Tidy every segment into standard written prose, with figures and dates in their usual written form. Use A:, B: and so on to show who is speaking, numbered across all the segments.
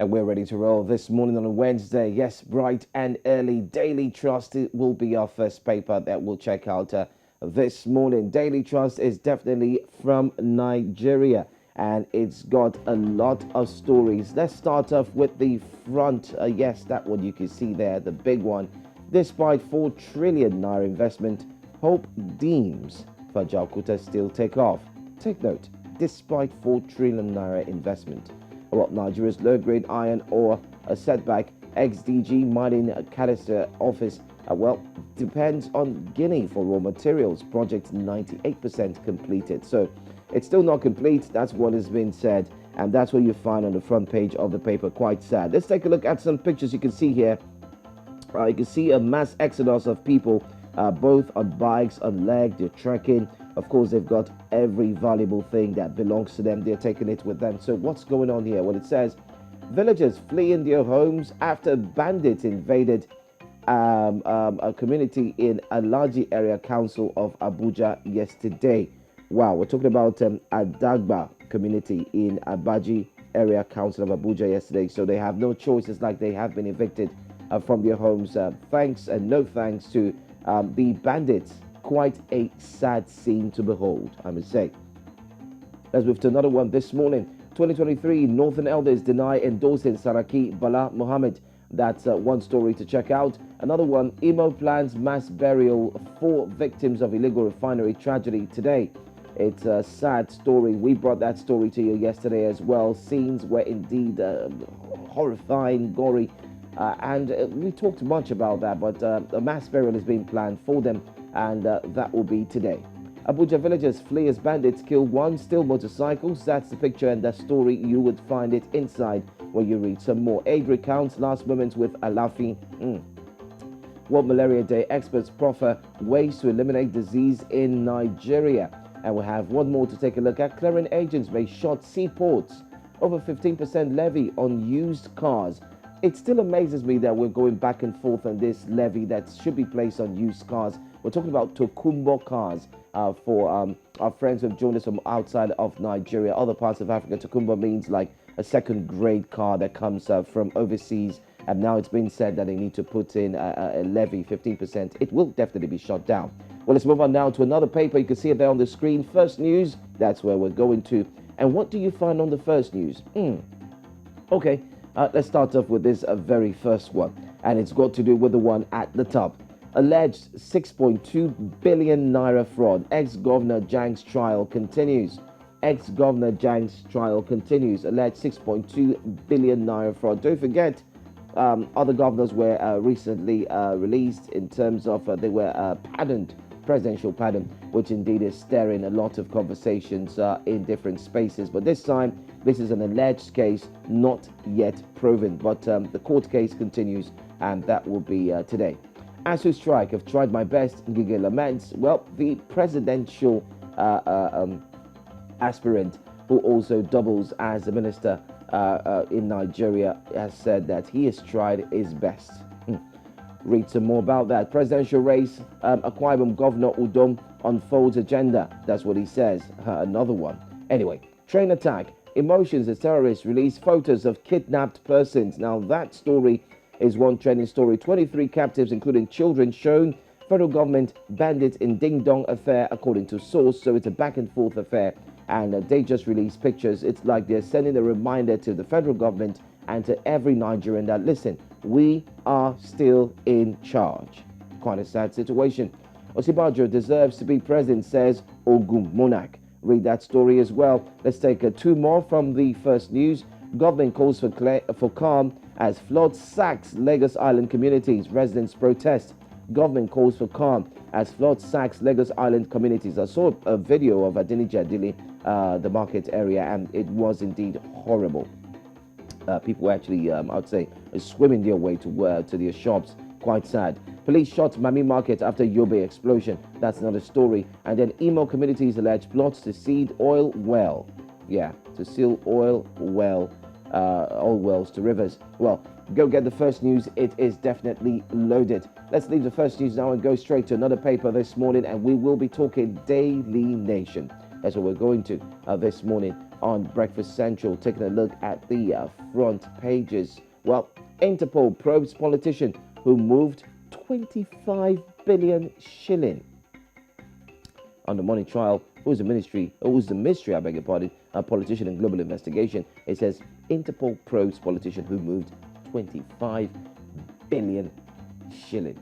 A: And we're ready to roll this morning on a Wednesday. Yes, bright and early. Daily Trust will be our first paper that we'll check out this morning. Daily Trust is definitely from Nigeria, and it's got a lot of stories. Let's start off with the front. Yes, that one you can see there, the big one. Despite 4 trillion naira investment, hope deems for Jalkuta still take off. Take note, despite 4 trillion naira investment. Well, Nigeria's low-grade iron ore a setback. XDG mining cadastre office depends on Guinea for raw materials. Project 98% completed. So it's still not complete. That's what has been said, and that's what you find on the front page of the paper. Quite sad. Let's take a look at some pictures you can see here. You can see a mass exodus of people, both on bikes, on leg. They're trekking. Of course, they've got every valuable thing that belongs to them. They're taking it with them. So what's going on here? Well, it says villagers fleeing their homes after bandits invaded a community in Alaji area council of Abuja yesterday. Wow, we're talking about Adagba community in Abaji area council of Abuja yesterday. So they have no choice. It's like they have been evicted from their homes. Thanks and no thanks to the bandits. Quite a sad scene to behold, I must say. Let's move to another one this morning. 2023, Northern Elders deny endorsing Saraki Bala Mohammed. That's one story to check out. Another one, Imo plans mass burial for victims of illegal refinery tragedy today. It's a sad story. We brought that story to you yesterday as well. Scenes were indeed horrifying, gory, and we talked much about that, but a mass burial is being planned for them, and that will be today. Abuja villagers flee as bandits kill 1 steel motorcycles. That's the picture and the story. You would find it inside when you read some more. Aid recounts last moments with Alafi. World Malaria Day experts proffer ways to eliminate disease in Nigeria. And we have one more to take a look at. Clearing agents may shut seaports. Over 15% levy on used cars. It still amazes me that we're going back and forth on this levy that should be placed on used cars. We're talking about Tokumbo cars for our friends who have joined us from outside of Nigeria, other parts of Africa. Tokumbo means like a second-grade car that comes from overseas. And now it's been said that they need to put in a levy, 15%. It will definitely be shut down. Well, let's move on now to another paper. You can see it there on the screen. First News, that's where we're going to. And what do you find on the First News? Okay. Let's start off with this very first one, and it's got to do with the one at the top. Alleged 6.2 billion naira fraud. Ex-Governor Jang's trial continues. Ex-Governor Jang's trial continues. Alleged 6.2 billion naira fraud. Don't forget, other governors were recently released in terms of they were pardoned, presidential pardon, which indeed is stirring a lot of conversations in different spaces. But this time, this is an alleged case, not yet proven. But the court case continues, and that will be today. ASUU strike. I've tried my best. Ngige Laments. Well, the presidential aspirant, who also doubles as the minister in Nigeria, has said that he has tried his best. Read some more about that. Presidential race, Akwa Ibom Governor Udom unfolds agenda. That's what he says. Another one. Anyway, train attack. Emotions as terrorists release photos of kidnapped persons. Now that story is one trending story. 23 captives, including children, shown. Federal government bandits in Ding Dong affair, according to source. So it's a back and forth affair. And they just released pictures. It's like they're sending a reminder to the federal government and to every Nigerian that, listen, we are still in charge. Quite a sad situation. Osibajo deserves to be president, says Ogun Monarch. Read that story as well. Let's take 2 more from the First News. Government calls for calm as flood sacks Lagos Island communities. Residents protest. Government calls for calm as flood sacks Lagos Island communities. I saw a video of Adeniji Adili, the market area, and it was indeed horrible. People were actually, I would say, swimming their way to their shops. Quite sad. Police shot Mami Market after Yobe explosion. That's another story. And then Imo communities allege plots to seed oil well. Yeah, to seal oil wells to rivers. Well, go get the First News. It is definitely loaded. Let's leave the First News now and go straight to another paper this morning, and we will be talking Daily Nation. That's what we're going to this morning. on Breakfast Central, taking a look at the front pages. Well, Interpol probes politician who moved 25 billion shilling on the money trial. Who's the mystery, I beg your pardon, a politician in global investigation. It says Interpol probes politician who moved 25 billion shilling.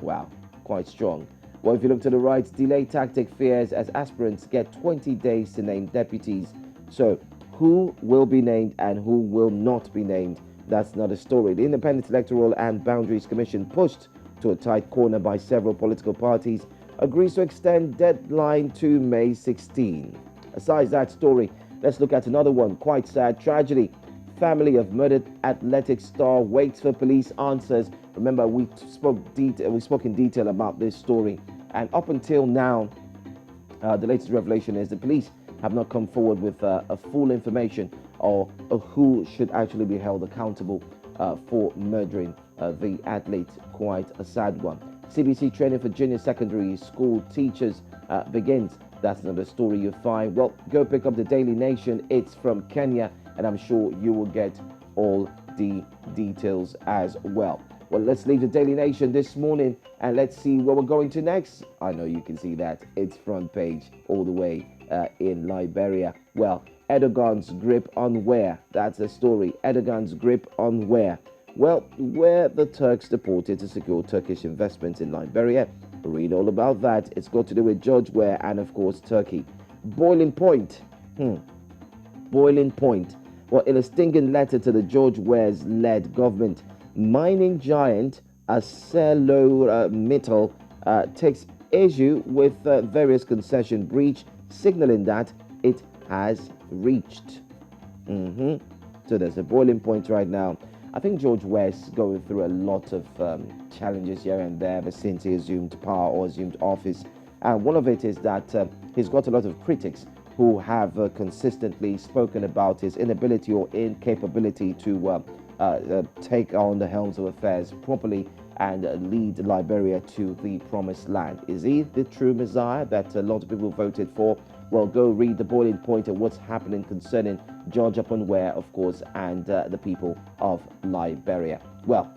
A: Wow, quite strong. Well, if you look to the right, delay tactic fears as aspirants get 20 days to name deputies. So, who will be named and who will not be named? That's not a story. The Independent Electoral and Boundaries Commission, pushed to a tight corner by several political parties, agrees to extend deadline to May 16. Aside that story, let's look at another one. Quite sad tragedy. Family of murdered athletics star waits for police answers. Remember, we spoke in detail about this story, and up until now, the latest revelation is the police have not come forward with a full information or who should actually be held accountable for murdering the athlete. Quite a sad one. CBC training for junior secondary school teachers begins. That's another story you find. Well, go pick up the Daily Nation. It's from Kenya, and I'm sure you will get all the details as well. Well, let's leave the Daily Nation this morning and let's see where we're going to next. I know you can see that. It's front page all the way in Liberia. Well, Erdogan's grip on where? That's the story. Erdogan's grip on where? Well, where the Turks deported to secure Turkish investments in Liberia. Read all about that. It's got to do with George Weah and, of course, Turkey. Boiling point. Boiling point. Well, in a stinging letter to the George Weah's led government, mining giant ArcelorMittal takes issue with various concession breach, signaling that it has reached. So there's a boiling point right now. I think George Weah is going through a lot of challenges here and there ever since he assumed power or assumed office. And one of it is that he's got a lot of critics who have consistently spoken about his inability or incapability to take on the helms of affairs properly and lead Liberia to the promised land. Is he the true Messiah that a lot of people voted for? Well, go read the boiling point of what's happening concerning George Weah, of course, and the people of Liberia. Well,